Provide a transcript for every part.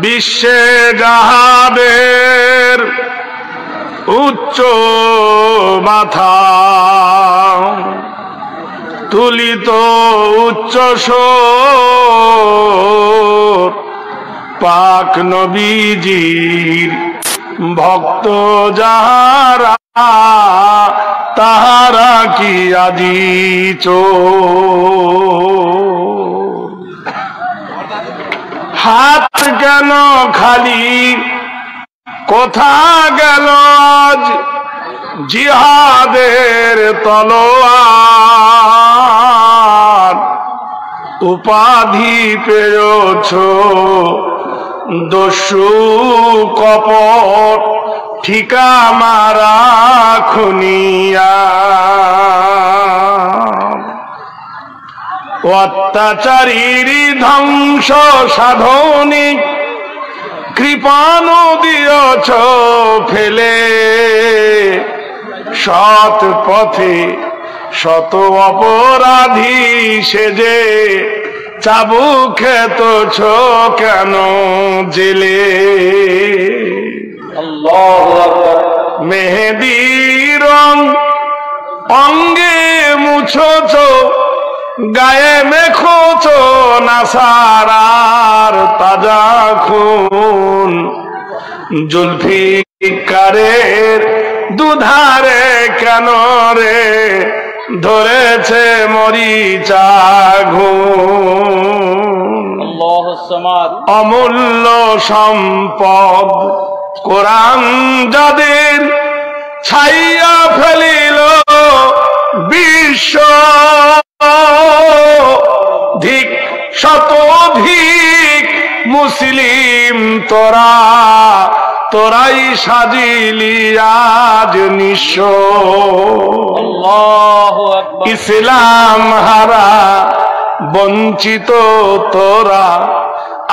বিশ্বে যাহাদের উচ্চ মাথা তুলিত উচ্চ স্বর পাক নবীজির ভক্ত যাহারা তাহারা কি আজি চোর হাত কেন খালি কোথা গেল আজ জিহাদের তলোয়ার উপাধি পেয়েছ দস্যু কপট ঠিকা মারা খুনিয়া অত্যাচারীর ধ্বংস সাধনী কৃপাণু দিয়েছ ফেলে সৎ পথে শত অপরাধী সেজে চাবুক খেতেছ কেন জেলে মেহেদি রং অঙ্গে মুছছ গায়ে মেখোছ নাসারার তাজা খুন জুলফিকারের দুধারে কেন রে ধরেছে মরিচা ঘুম অমূল্য সম্পদ কোরআন যাদের ছাইয়া ফেলিল বিশ্ব ধিক শতধিক মুসলিম তোরাই সাজিলি আজ নিঃস্ব ইসলাম হারা বঞ্চিত তোরা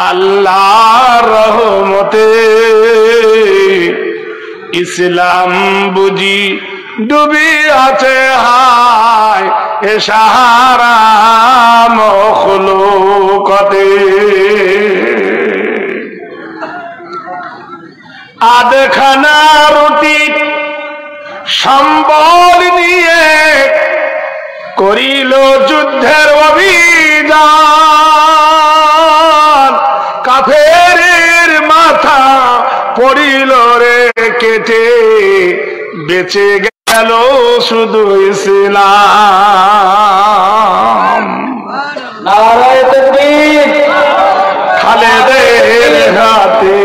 আল্লাহর রহমতে ইসলাম বুঝি ডুবি আছে হায় এ সাহারা মখলুকতে আধখানা রুটি সম্বল নিয়ে করিল যুদ্ধের অভিযান কাফেরের মাথা পড়িল রে কেটে বেঁচে গেল শুধু ইসলাম নারায়ে তাকবীর খালেদের হাতে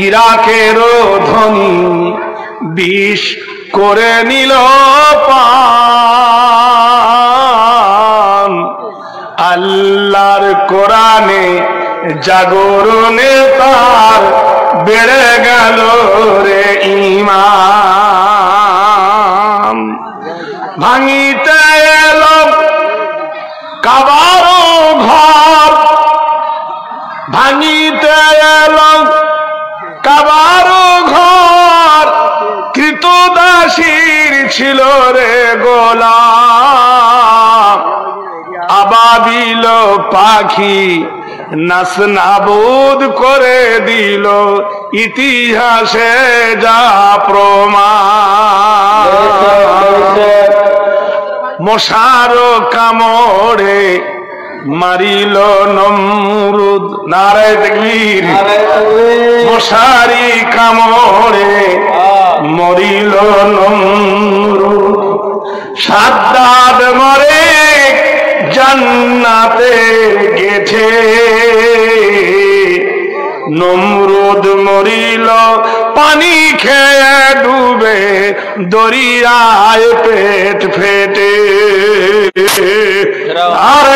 ইরাকের ধ্বনি বিষ করে নিল পান আল্লাহর কোরআনে জাগরণে তার বেড়ে গেল রে ঈমান ভাঙিতে এলো কাবার ঘর ভাঙিতে এলো কাবার ঘর কৃতদাসীর ছিল রে গোলাম আবাবিল পাখি নাসনাবুদ করে দিল ইতিহাসে যা প্রমাণ মশার কামড়ে মারিল নমরুদ নারায়ে তাকবীর মশারি কামড়ে মরিল নমরুদ সাদ্দাদ মরে জান্নাতে গেছে নমরুদ মরিল পানি খেয়ে ডুবে দরিয়ায় পেট ফেটে আর